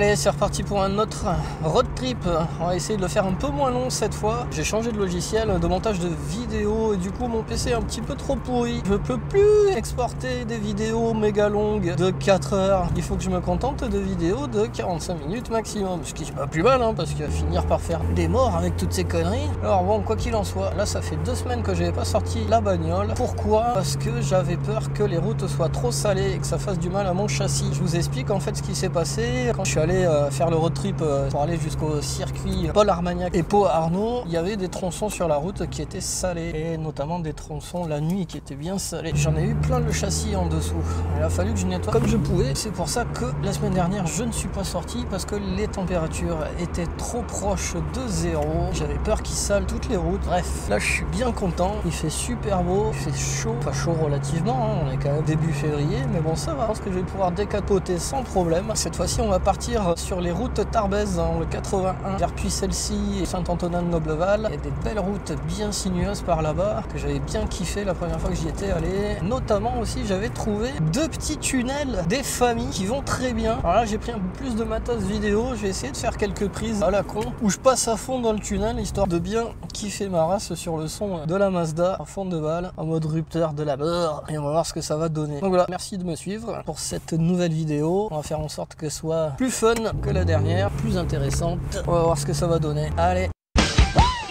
Allez, c'est reparti pour un autre road trip. On va essayer de le faire un peu moins long cette fois. J'ai changé de logiciel de montage de vidéos et du coup mon PC est un petit peu trop pourri. Je peux plus exporter des vidéos méga longues de 4 heures. Il faut que je me contente de vidéos de 45 minutes maximum. Ce qui est pas plus mal parce qu'il va finir par faire des morts avec toutes ces conneries. Alors bon, quoi qu'il en soit, là ça fait 2 semaines que j'avais pas sorti la bagnole. Pourquoi? Parce que j'avais peur que les routes soient trop salées et que ça fasse du mal à mon châssis. Je vous explique en fait ce qui s'est passé quand je suis allé faire le road trip pour aller jusqu'au circuit Paul Armagnac et Pau Arnaud. Il y avait des tronçons sur la route qui étaient salés et notamment des tronçons la nuit qui étaient bien salés. J'en ai eu plein le châssis en dessous. Il a fallu que je nettoie comme je pouvais. C'est pour ça que la semaine dernière je ne suis pas sorti parce que les températures étaient trop proches de zéro. J'avais peur qu'ils salent toutes les routes. Bref, là je suis bien content. Il fait super beau, il fait chaud, enfin chaud relativement. On est quand même début février, mais bon ça va. Je pense que je vais pouvoir décapoter sans problème. Cette fois-ci on va partir sur les routes Tarbes, le 81 vers Puy-Celle-Cy et Saint-Antonin-de-Nobleval. Il y a des belles routes bien sinueuses par là-bas que j'avais bien kiffé la première fois que j'y étais allé. Notamment aussi j'avais trouvé 2 petits tunnels des familles qui vont très bien. Alors là j'ai pris un peu plus de matos vidéo. Je vais essayer de faire quelques prises à la con où je passe à fond dans le tunnel histoire de bien kiffer ma race sur le son de la Mazda à fond de balle en mode rupteur de la mort et on va voir ce que ça va donner. Donc voilà, merci de me suivre pour cette nouvelle vidéo. On va faire en sorte que ce soit plus fun que la dernière, plus intéressante. On va voir ce que ça va donner. Allez.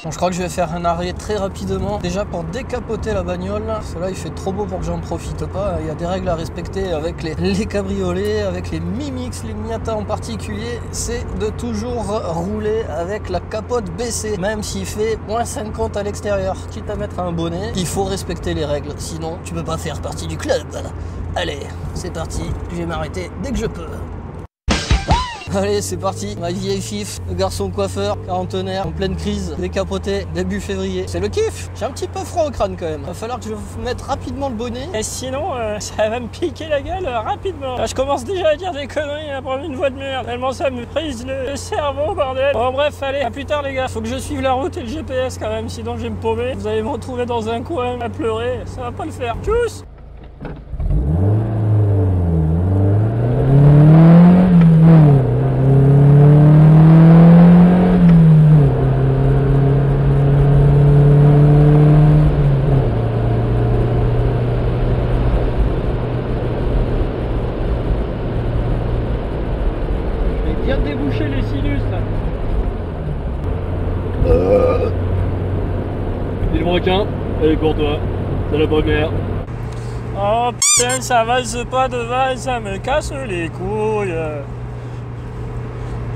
Bon, je crois que je vais faire un arrêt très rapidement, déjà pour décapoter la bagnole. Cela il fait trop beau pour que j'en profite pas. Il y a des règles à respecter avec les cabriolets, avec les Mimix, les Miata en particulier. C'est de toujours rouler avec la capote baissée, même s'il fait moins 50 à l'extérieur. Quitte à mettre un bonnet, il faut respecter les règles, sinon tu peux pas faire partie du club. Allez, c'est parti, je vais m'arrêter dès que je peux. Allez, c'est parti, ma vieille fif, le garçon coiffeur, quarantenaire, en pleine crise, décapoté, début février. C'est le kiff. J'ai un petit peu froid au crâne quand même. Va falloir que je mette rapidement le bonnet. Et sinon, ça va me piquer la gueule rapidement. Là, je commence déjà à dire des conneries, à prendre une voix de merde. Tellement ça me prise le cerveau, bordel. Bon, bref, allez, à plus tard, les gars. Faut que je suive la route et le GPS quand même, sinon je vais me paumer. Vous allez me retrouver dans un coin à pleurer. Ça va pas le faire. Tchuss! Bien déboucher les sinus là. Il manque un, elle est pour toi, c'est la première. Oh putain, ça valse pas devant, ça me casse les couilles.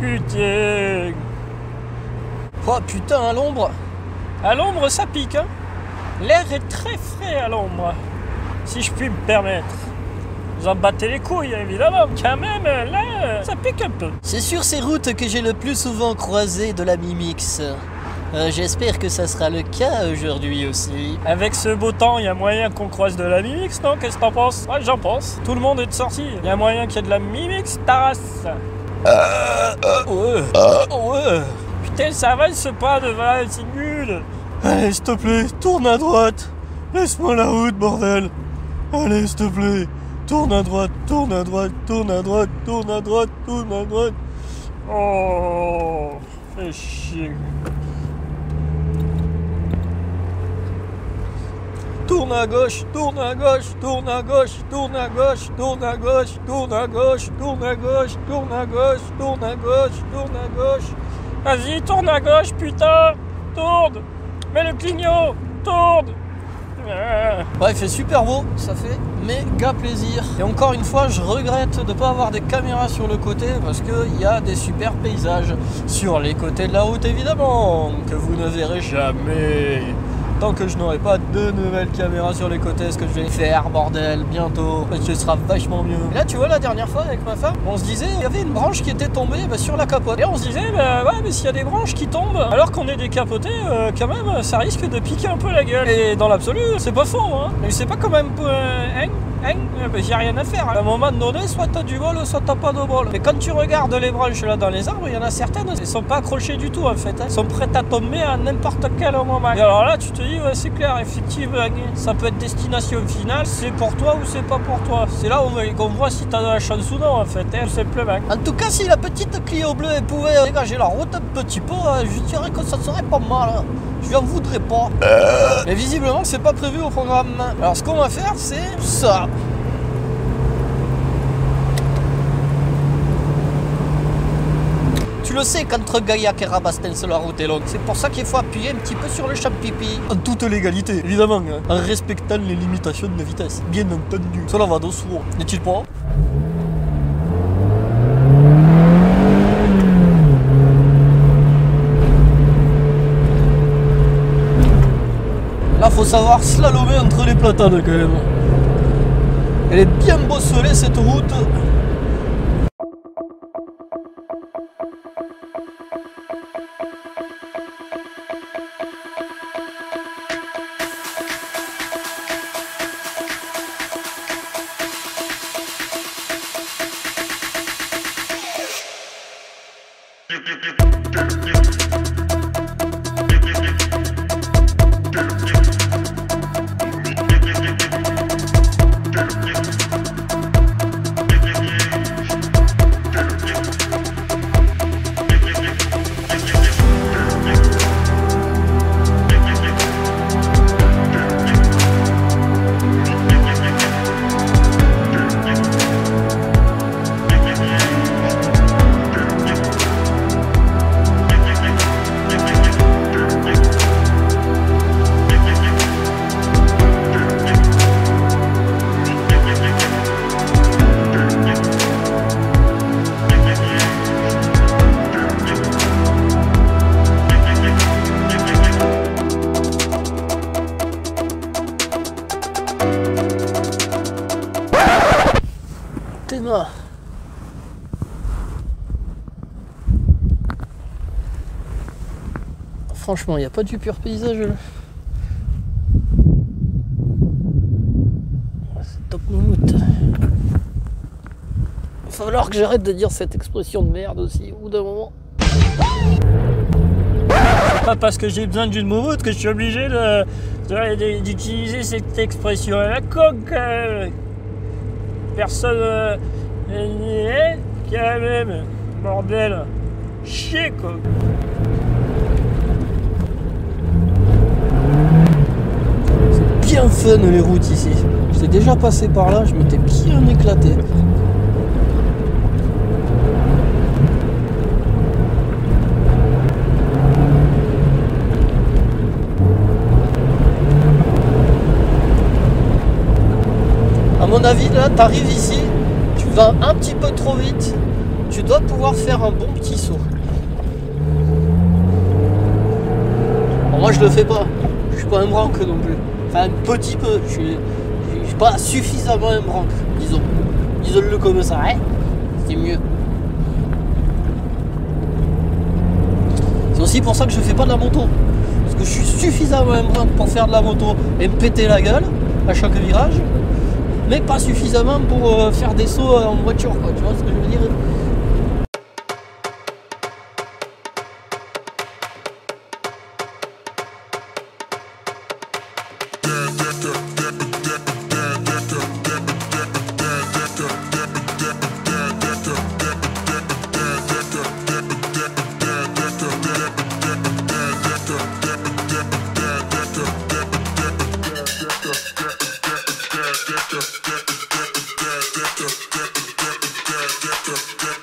Putain. Oh putain, à l'ombre. À l'ombre ça pique hein. L'air est très frais à l'ombre, si je puis me permettre. Vous en battez les couilles, évidemment. Quand même, là, ça pique un peu. C'est sur ces routes que j'ai le plus souvent croisé de la Mimix. J'espère que ça sera le cas aujourd'hui aussi. Avec ce beau temps, il y a moyen qu'on croise de la Mimix, non? Qu'est-ce que t'en penses? Ouais, j'en pense. Tout le monde est de sortie. Il y a moyen qu'il y ait de la Mimix, Taras. Ouais. Ouais. Putain, ça avance pas devant, c'est nul. Allez, s'il te plaît, tourne à droite. Laisse-moi la route, bordel. Allez, s'il te plaît. Tourne à droite, tourne à droite, tourne à droite, tourne à droite, tourne à droite. Oh, fais chier. Tourne à gauche, tourne à gauche, tourne à gauche, tourne à gauche, tourne à gauche, tourne à gauche, tourne à gauche, tourne à gauche, tourne à gauche, tourne à gauche. Vas-y, tourne à gauche, putain. Tourne. Mets le clignot. Tourne. Ouais, il fait super beau, ça fait méga plaisir. Et encore une fois, je regrette de ne pas avoir des caméras sur le côté parce qu'il y a des super paysages sur les côtés de la route, évidemment, que vous ne verrez jamais. Tant que je n'aurai pas de nouvelles caméras sur les côtés, ce que je vais faire, bordel, bientôt, ce sera vachement mieux. Et là, tu vois, la dernière fois avec ma femme, on se disait, il y avait une branche qui était tombée sur la capote. Et on se disait, bah ouais, mais s'il y a des branches qui tombent, alors qu'on est décapoté, quand même, ça risque de piquer un peu la gueule. Et dans l'absolu, c'est pas faux, hein. Mais c'est pas quand même, hein. Hein, ben, j'ai rien à faire. À un moment donné, soit t'as du bol, soit t'as pas de bol. Mais quand tu regardes les branches là dans les arbres, il y en a certaines, elles sont pas accrochées du tout en fait. Elles sont prêtes à tomber à n'importe quel moment. Et alors là, tu te dis, ouais, c'est clair, effectivement, ça peut être destination finale, c'est pour toi ou c'est pas pour toi. C'est là qu'on voit si t'as de la chance ou non en fait, tout simplement. En tout cas, si la petite Clio bleue elle pouvait dégager la route un petit peu, je dirais que ça serait pas mal. Je lui en voudrais pas. Mais visiblement, c'est pas prévu au programme. Alors ce qu'on va faire, c'est ça. Tu le sais, qu'entre Gaillac et Rabastens, la route est longue. C'est pour ça qu'il faut appuyer un petit peu sur le champ-pipi. En toute légalité, évidemment, hein, en respectant les limitations de vitesse. Bien entendu. Cela va de soi, n'est-il pas? Là, faut savoir slalomer entre les platanes quand même. Elle est bien bosselée cette route. Franchement, il n'y a pas du pur paysage là. C'est top moumoute. Il va falloir que j'arrête de dire cette expression de merde aussi, au bout d'un moment. C'est pas parce que j'ai besoin d'une moumoute que je suis obligé d'utiliser cette expression à la coque. Personne quand même. Bordel. Chier quoi. Bien fun les routes ici. J'étais déjà passé par là, je m'étais bien éclaté. À mon avis, là, t'arrives ici, tu vas un petit peu trop vite, tu dois pouvoir faire un bon petit saut. Bon, moi je le fais pas, je suis pas un branque non plus. Enfin, un petit peu, je suis pas suffisamment un branque, disons. Disons-le comme ça, hein. C'est mieux. C'est aussi pour ça que je fais pas de la moto. Parce que je suis suffisamment un branque pour faire de la moto et me péter la gueule à chaque virage. Mais pas suffisamment pour faire des sauts en voiture, quoi. Tu vois ce que je veux dire? Yeah.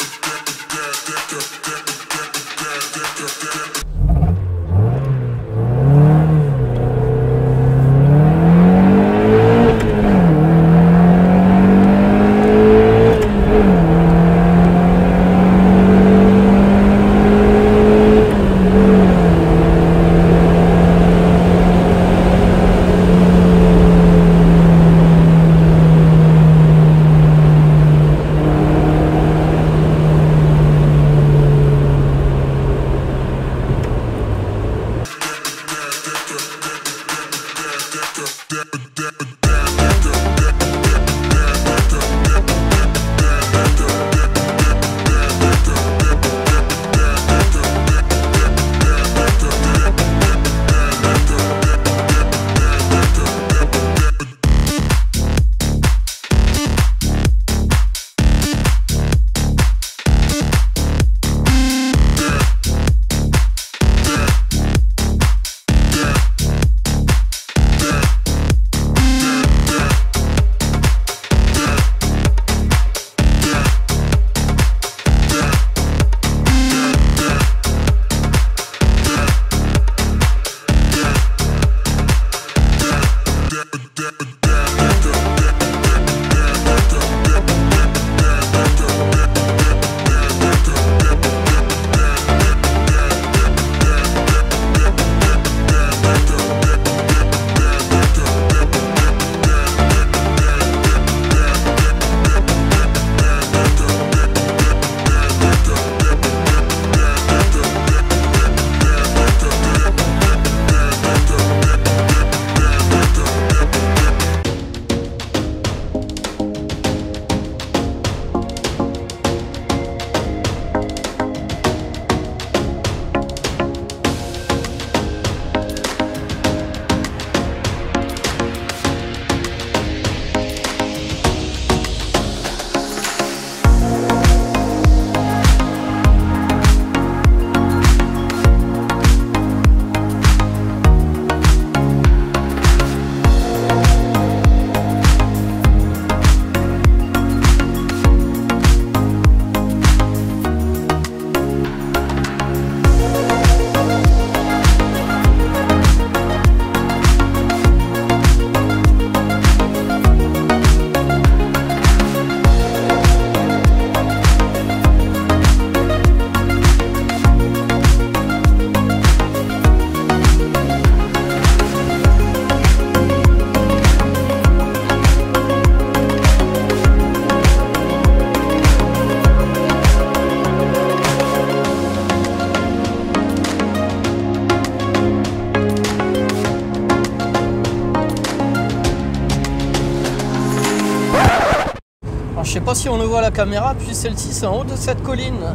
si on le voit à la caméra, puis celle-ci c'est en haut de cette colline.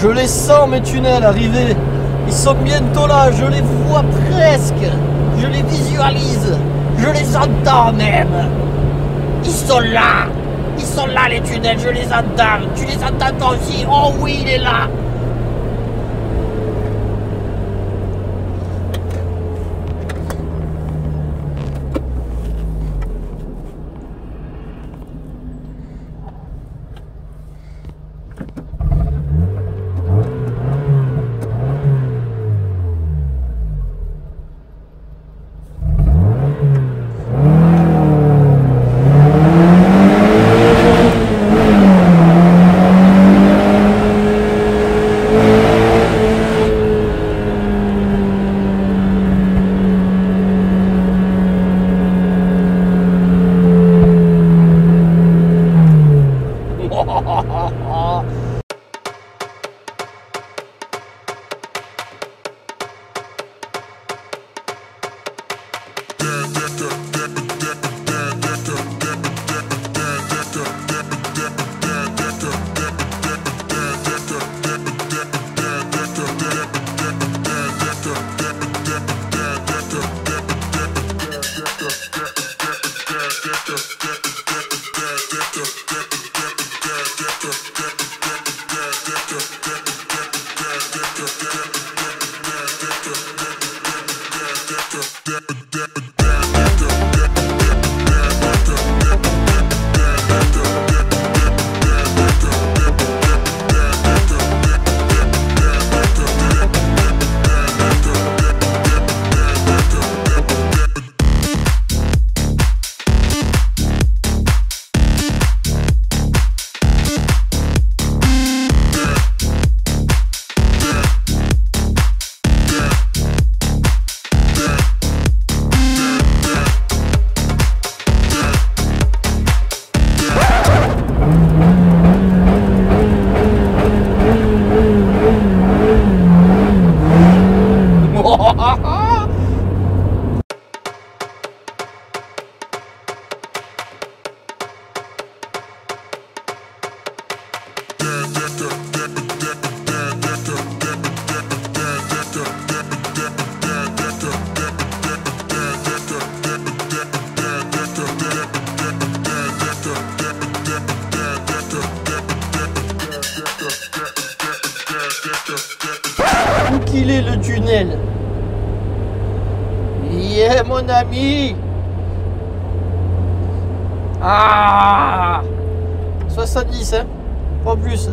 Je les sens mes tunnels arriver. Ils sont bientôt là, je les vois presque. Je les visualise. Je les entends même. Ils sont là. Ils sont là les tunnels, je les entends. Tu les entends toi aussi? Oh oui, il est là. Où qu'il est le tunnel? Yeah mon ami. Ah 70 hein. Pas plus.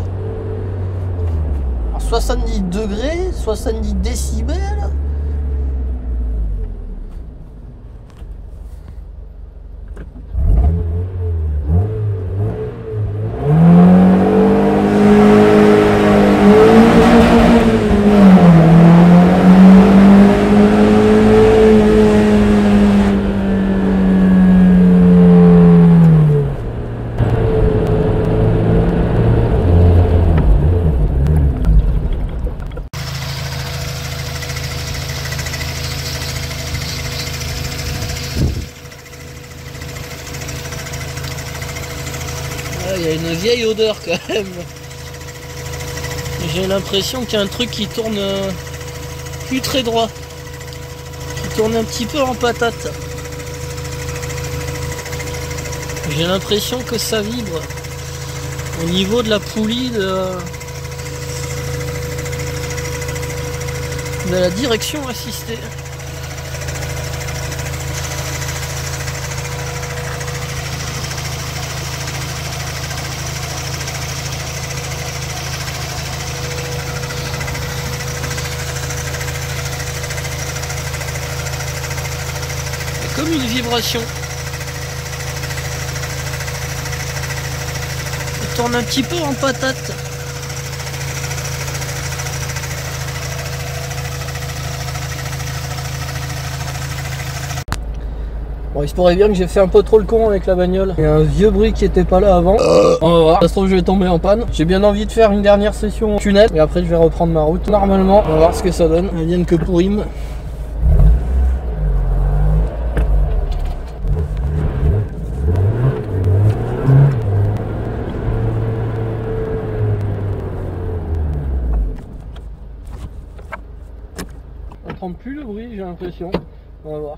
Alors, 70 degrés, 70 décibels. vieille odeur quand même. J'ai l'impression qu'il y a un truc qui tourne plus très droit. Qui tourne un petit peu en patate. J'ai l'impression que ça vibre au niveau de la poulie de la direction assistée. C'est comme une vibration. Ça tourne un petit peu en patate. Bon, il se pourrait bien que j'ai fait un peu trop le con avec la bagnole. Il y a un vieux bruit qui était pas là avant. On va voir. Ça se trouve, je vais tomber en panne. J'ai bien envie de faire une dernière session tunnel. Et après, je vais reprendre ma route. Normalement, on va voir ce que ça donne. Elle vienne que pourrime. On n'entend plus le bruit, j'ai l'impression. On va voir.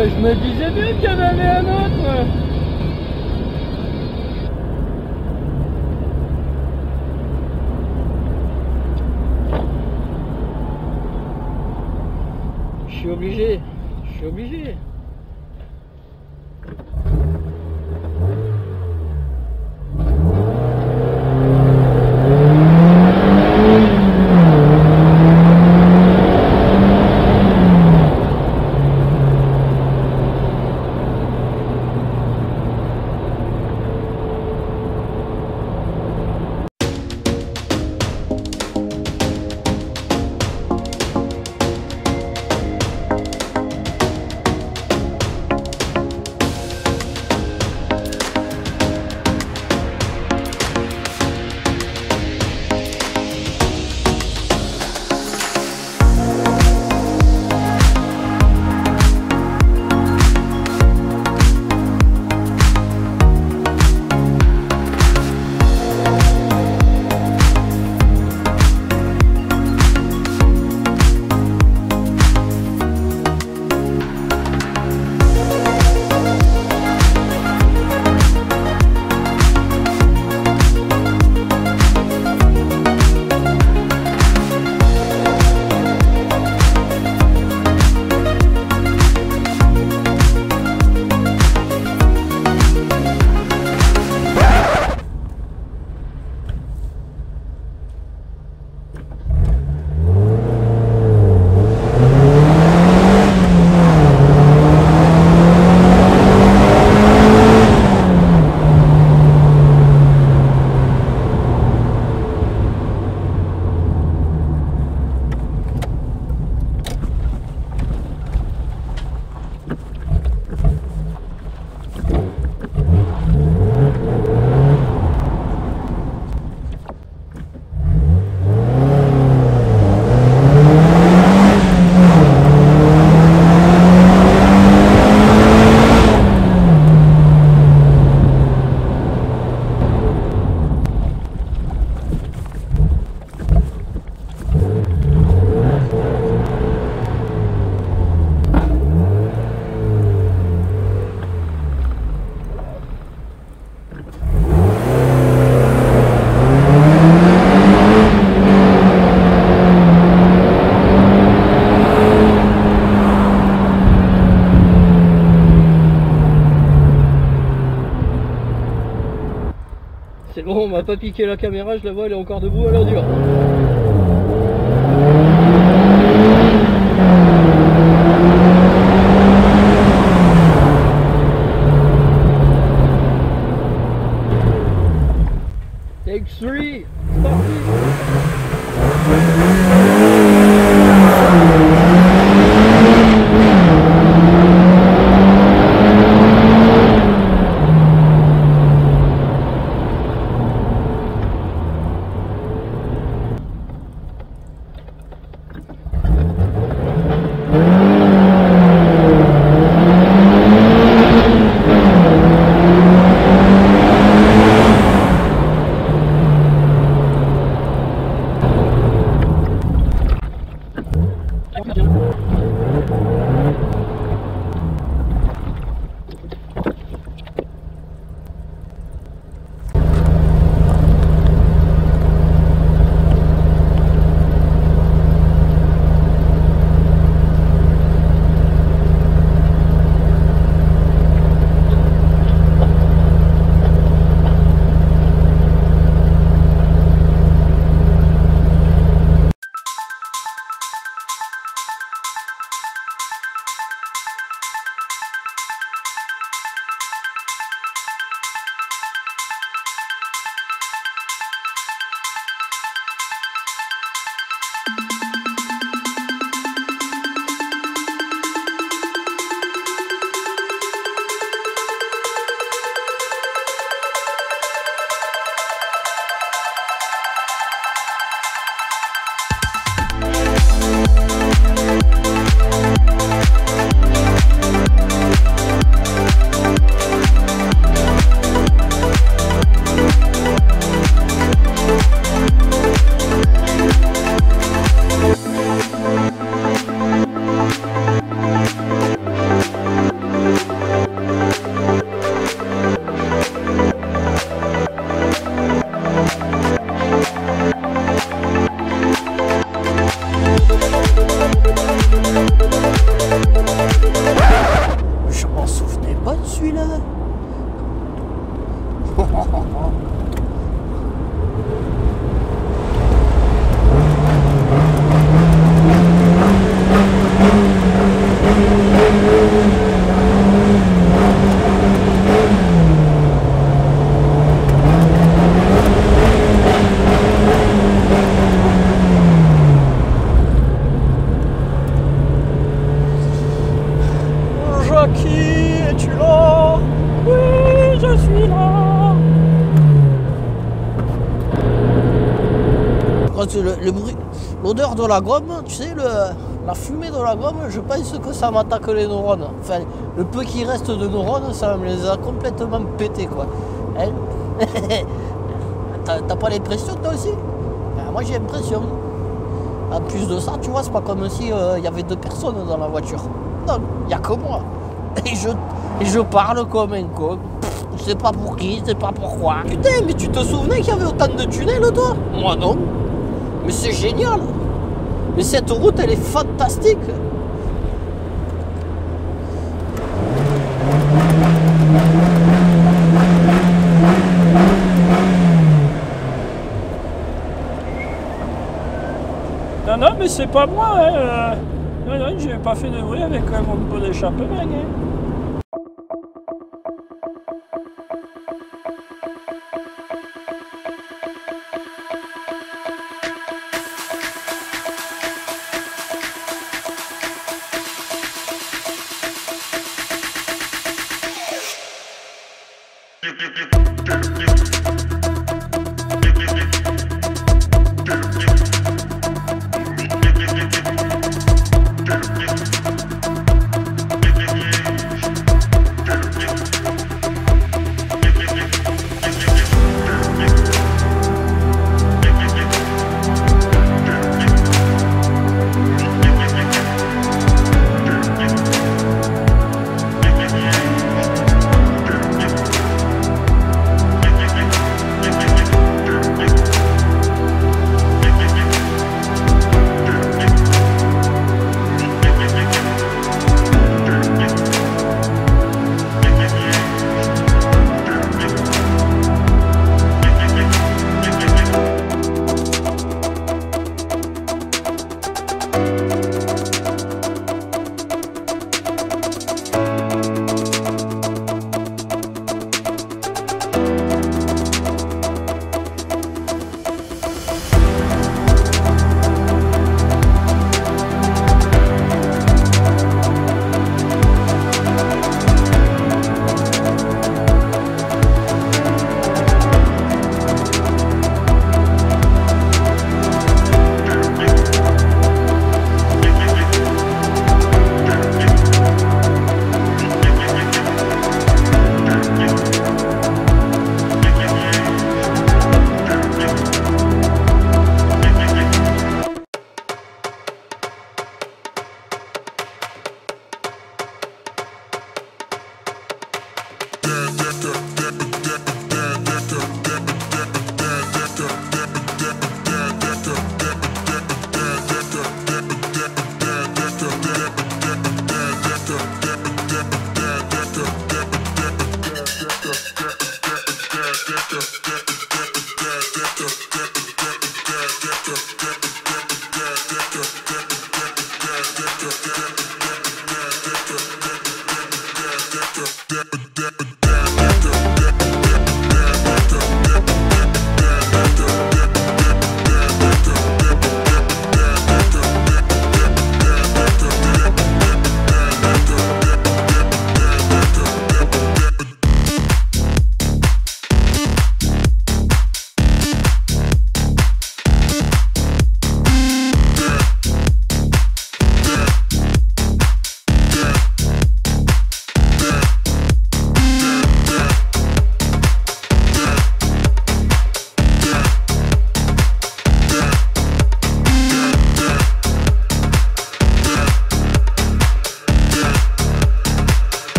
Je me disais bien qu'il y en avait un autre. Je suis obligé. C'est bon, on m'a pas piqué la caméra, je la vois, elle est encore debout à l'heure dure. Take 3, stop. Je m'en souvenais pas de celui-là. Jackie, es-tu là? Oui, je suis là. Quand le bruit, l'odeur de la gomme, tu sais, la fumée de la gomme, je pense que ça m'attaque les neurones. Enfin, le peu qui reste de neurones, ça me les a complètement pétés, quoi. Hein? T'as pas l'impression, toi aussi? Moi, j'ai l'impression. En plus de ça, tu vois, c'est pas comme si y avait 2 personnes dans la voiture. Non, il n'y a que moi. Et je parle comme un con. Je sais pas pour qui, je sais pas pourquoi. Putain, mais tu te souvenais qu'il y avait autant de tunnels, toi? Moi, non. Mais c'est génial. Mais cette route, elle est fantastique. Non, non, mais c'est pas moi, hein. Non, non, j'ai pas fait de bruit avec mon pot d'échappement, hein.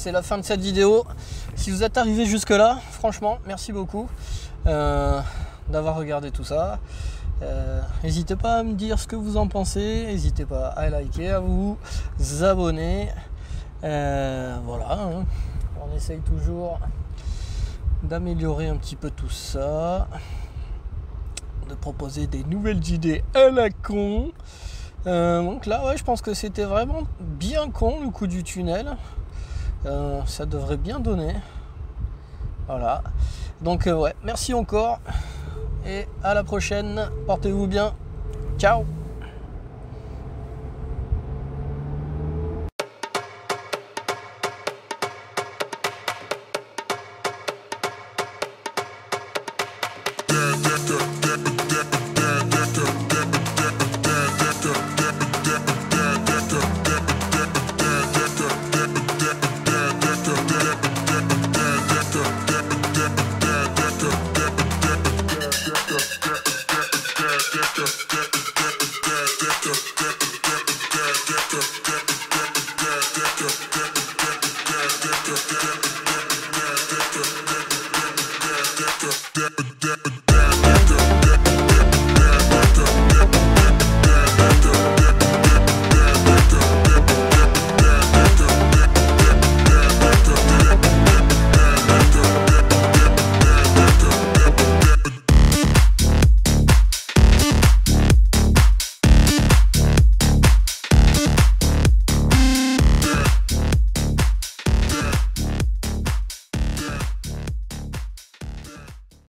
c'est la fin de cette vidéo. Si vous êtes arrivé jusque là, franchement, merci beaucoup d'avoir regardé tout ça. N'hésitez pas à me dire ce que vous en pensez, n'hésitez pas à liker, à vous abonner. Voilà, hein. On essaye toujours d'améliorer un petit peu tout ça, de proposer des nouvelles idées à la con. Donc là, ouais, je pense que c'était vraiment bien con le coup du tunnel. Ça devrait bien donner. Voilà. Donc ouais, merci encore et à la prochaine. Portez-vous bien. Ciao. Yeah.